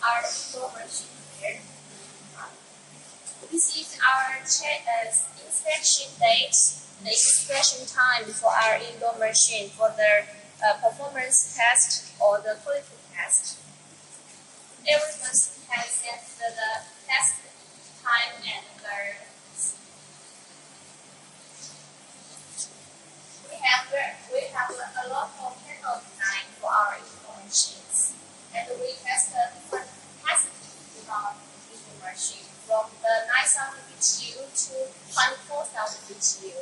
our indoor machine here. This is our inspection date, the inspection time for our indoor machine for the performance test or the quality test. Every machine has set the test time and we have a lot of panel design for our indoor machines, and we test the different capacities in our indoor machine from the 9,000 BTU to 24,000 BTU.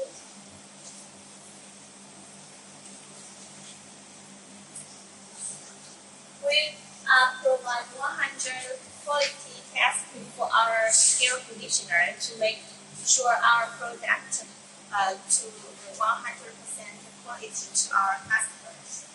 We provide 100 quality testing for our air conditioner to make sure our product to 100% quality to our customers.